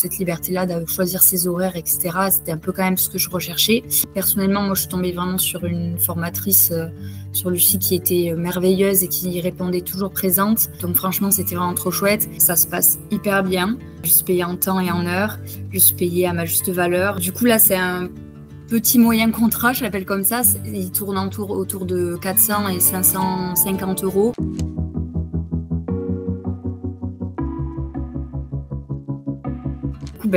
Cette liberté-là de choisir ses horaires, etc., c'était un peu quand même ce que je recherchais. Personnellement, moi, je suis tombée vraiment sur une formatrice sur Lucie qui était merveilleuse et qui répondait toujours présente. Donc franchement, c'était vraiment trop chouette. Ça se passe hyper bien. Je suis payée en temps et en heure. Je suis payée à ma juste valeur. Du coup, là, c'est un petit moyen contrat, je l'appelle comme ça. Il tourne autour de 400 et 550 €.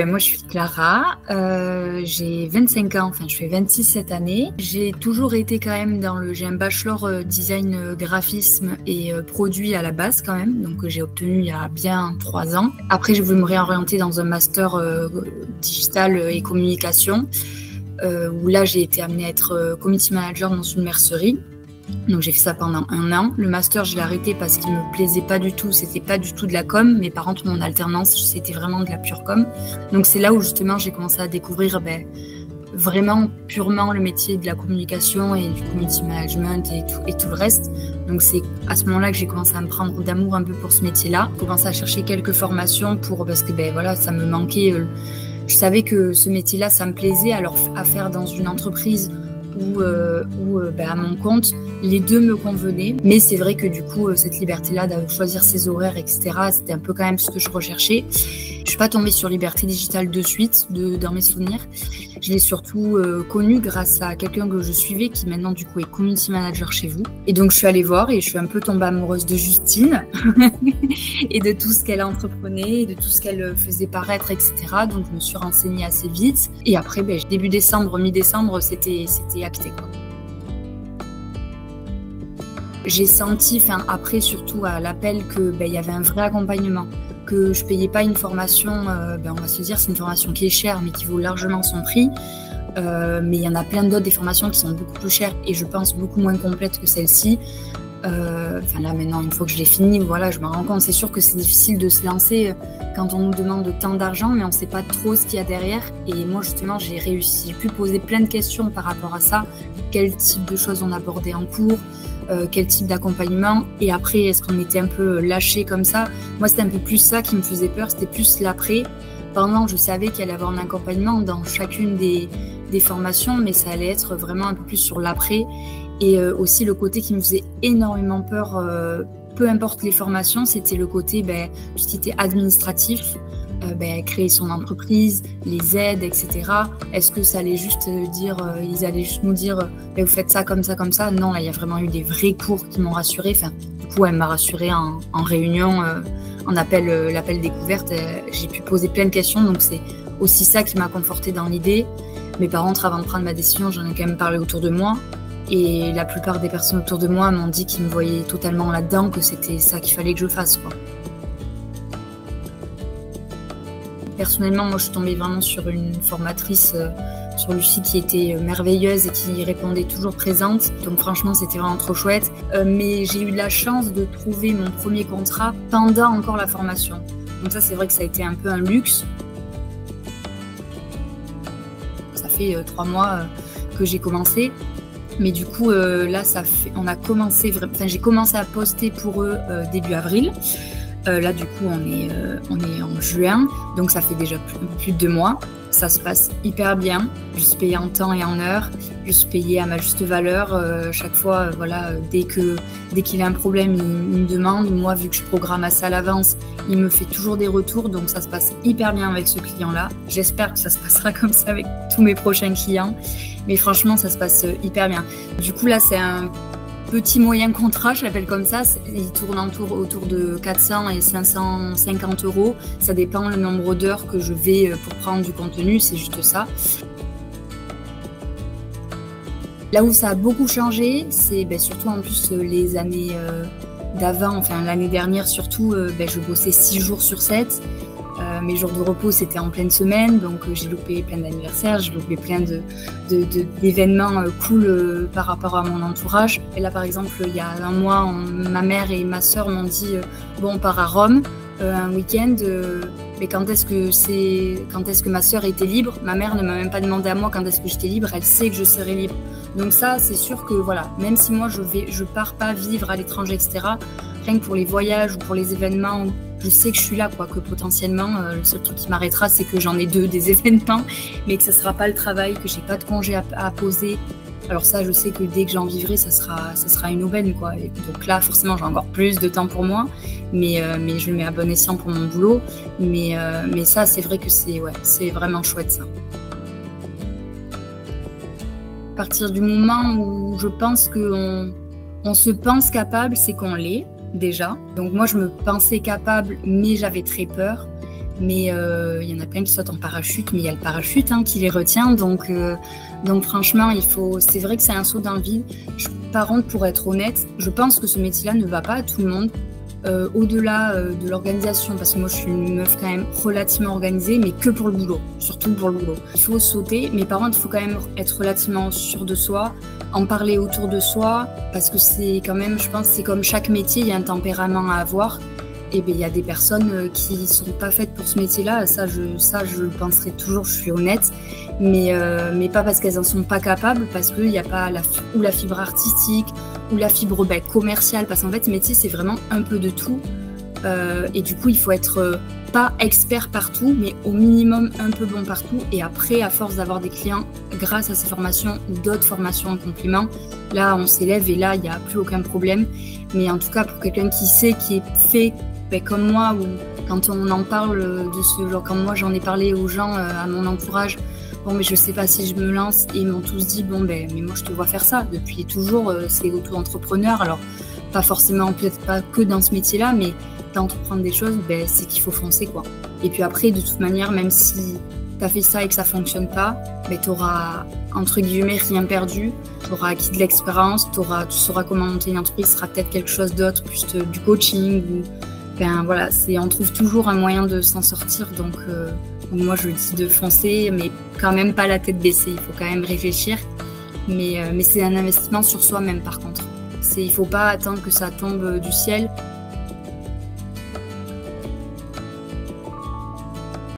Moi, je suis Clara, j'ai 25 ans, enfin je fais 26 cette année. J'ai toujours été quand même j'ai un bachelor design graphisme et produit à la base quand même, donc j'ai obtenu il y a bien 3 ans. Après, j'ai voulu me réorienter dans un master digital et communication, où là j'ai été amenée à être community manager dans une mercerie. Donc j'ai fait ça pendant 1 an. Le master, je l'ai arrêté parce qu'il me plaisait pas du tout. C'était pas du tout de la com, mais par contre mon alternance, c'était vraiment de la pure com. Donc c'est là où justement j'ai commencé à découvrir vraiment purement le métier de la communication et du community management et tout le reste. Donc c'est à ce moment-là que j'ai commencé à me prendre d'amour un peu pour ce métier-là. J'ai commencé à chercher quelques formations parce que voilà, ça me manquait. Je savais que ce métier-là, ça me plaisait. Alors à faire dans une entreprise ou à mon compte, les deux me convenaient. Mais c'est vrai que du coup, cette liberté-là de choisir ses horaires, etc., c'était un peu quand même ce que je recherchais. Je suis pas tombée sur Liberté Digitale de suite, dans mes souvenirs. Je l'ai surtout connue grâce à quelqu'un que je suivais qui maintenant du coup est community manager chez vous. Et donc je suis allée voir et je suis un peu tombée amoureuse de Justine et de tout ce qu'elle entreprenait et de tout ce qu'elle faisait paraître, etc. Donc je me suis renseignée assez vite. Et après, début décembre, mi-décembre, c'était acté, quoi. J'ai senti, après surtout à l'appel, que y avait un vrai accompagnement, que je payais pas une formation, on va se dire c'est une formation qui est chère mais qui vaut largement son prix, mais il y en a plein d'autres des formations qui sont beaucoup plus chères et je pense beaucoup moins complètes que celle-ci. Là maintenant, une fois que je l'ai fini, voilà, je me rends compte, c'est sûr que c'est difficile de se lancer quand on nous demande tant d'argent, mais on ne sait pas trop ce qu'il y a derrière. Et moi justement, j'ai pu poser plein de questions par rapport à ça. Quel type de choses on abordait en cours, quel type d'accompagnement, et après est-ce qu'on était un peu lâché comme ça. Moi c'était un peu plus ça qui me faisait peur, c'était plus l'après. Pendant, je savais qu'il allait y avoir un accompagnement dans chacune des formations, mais ça allait être vraiment un peu plus sur l'après. Et aussi le côté qui me faisait énormément peur, peu importe les formations, c'était le côté tout ce qui était administratif, créer son entreprise, les aides, etc. Est-ce que ça allait juste ils allaient juste nous dire vous faites ça comme ça, comme ça? Non, là il y a vraiment eu des vrais cours qui m'ont rassurée. Du coup, elle m'a rassurée en réunion, en l'appel découverte. J'ai pu poser plein de questions, donc c'est aussi ça qui m'a confortée dans l'idée. Mais par contre, avant de prendre ma décision, j'en ai quand même parlé autour de moi. Et la plupart des personnes autour de moi m'ont dit qu'ils me voyaient totalement là-dedans, que c'était ça qu'il fallait que je fasse, quoi. Personnellement, moi, je suis tombée vraiment sur une formatrice sur Lucie qui était merveilleuse et qui répondait toujours présente. Donc franchement, c'était vraiment trop chouette. Mais j'ai eu de la chance de trouver mon premier contrat pendant encore la formation. Donc ça, c'est vrai que ça a été un peu un luxe. Ça fait 3 mois que j'ai commencé. Mais du coup, là, j'ai commencé à poster pour eux début avril. Là, du coup, on est en juin, donc ça fait déjà plus de 2 mois. Ça se passe hyper bien. Je suis payée en temps et en heure. Je suis payée à ma juste valeur. Chaque fois, dès qu'il a un problème, il me demande. Moi, vu que je programme assez à l'avance, il me fait toujours des retours. Donc, ça se passe hyper bien avec ce client-là. J'espère que ça se passera comme ça avec tous mes prochains clients. Mais franchement, ça se passe hyper bien. Du coup, là, c'est un petit moyen contrat, je l'appelle comme ça. Il tourne autour de 400 et 550 €. Ça dépend le nombre d'heures que je vais pour prendre du contenu, c'est juste ça. Là où ça a beaucoup changé, c'est surtout en plus les années d'avant, l'année dernière surtout, je bossais 6 jours sur 7. Mes jours de repos, c'était en pleine semaine, donc j'ai loupé plein d'anniversaires, j'ai loupé plein d'événements cool par rapport à mon entourage. Et là, par exemple, il y a 1 mois, ma mère et ma sœur m'ont dit on part à Rome un week-end, mais quand est-ce que ma sœur était libre? Ma mère ne m'a même pas demandé à moi quand est-ce que j'étais libre, elle sait que je serai libre. Donc ça, c'est sûr que voilà, même si moi je pars pas vivre à l'étranger, etc., rien que pour les voyages ou pour les événements je sais que je suis là, quoi, que potentiellement, le seul truc qui m'arrêtera, c'est que j'en ai 2 des événements, mais que ce sera pas le travail, que j'ai pas de congé à poser. Alors ça, je sais que dès que j'en vivrai, ça sera une aubaine, quoi. Et donc là, forcément, j'ai encore plus de temps pour moi, mais je le mets à bon escient pour mon boulot. Mais ça, c'est vrai que c'est vraiment chouette, ça. À partir du moment où je pense qu'on se pense capable, c'est qu'on l'est, déjà. Donc moi, je me pensais capable, mais j'avais très peur. Mais il y en a plein qui sautent en parachute, mais il y a le parachute qui les retient. Donc franchement, c'est vrai que c'est un saut dans le vide. Par contre, pour être honnête, je pense que ce métier-là ne va pas à tout le monde. Au-delà de l'organisation, parce que moi je suis une meuf quand même relativement organisée, mais que pour le boulot, surtout pour le boulot. Il faut sauter, mais par contre il faut quand même être relativement sûr de soi, en parler autour de soi, parce que c'est quand même, je pense, c'est comme chaque métier, il y a un tempérament à avoir. Et bien il y a des personnes qui sont pas faites pour ce métier-là, ça je le penserai toujours, je suis honnête, mais pas parce qu'elles en sont pas capables, parce qu'il n'y a pas la fibre artistique, ou la fibre commerciale, parce qu'en fait ce métier c'est vraiment un peu de tout, et du coup il faut être pas expert partout, mais au minimum un peu bon partout, et après à force d'avoir des clients grâce à ces formations ou d'autres formations en complément, là on s'élève et là il n'y a plus aucun problème. Mais en tout cas pour quelqu'un qui sait, qui est fait comme moi, ou quand on en parle de ce genre, quand moi j'en ai parlé aux gens, à mon entourage, bon mais je sais pas si je me lance, et ils m'ont tous dit bon mais moi je te vois faire ça depuis toujours, c'est auto-entrepreneur, alors pas forcément, peut-être pas que dans ce métier-là, mais d'entreprendre des choses, c'est qu'il faut foncer, quoi. Et puis après de toute manière, même si t'as fait ça et que ça fonctionne pas, t'auras entre guillemets rien perdu, t'auras acquis de l'expérience, tu sauras comment monter une entreprise, ce sera peut-être quelque chose d'autre, plus du coaching, ou voilà, on trouve toujours un moyen de s'en sortir, donc moi je dis de foncer, mais quand même pas la tête baissée, il faut quand même réfléchir, mais c'est un investissement sur soi-même par contre. Il faut pas attendre que ça tombe du ciel,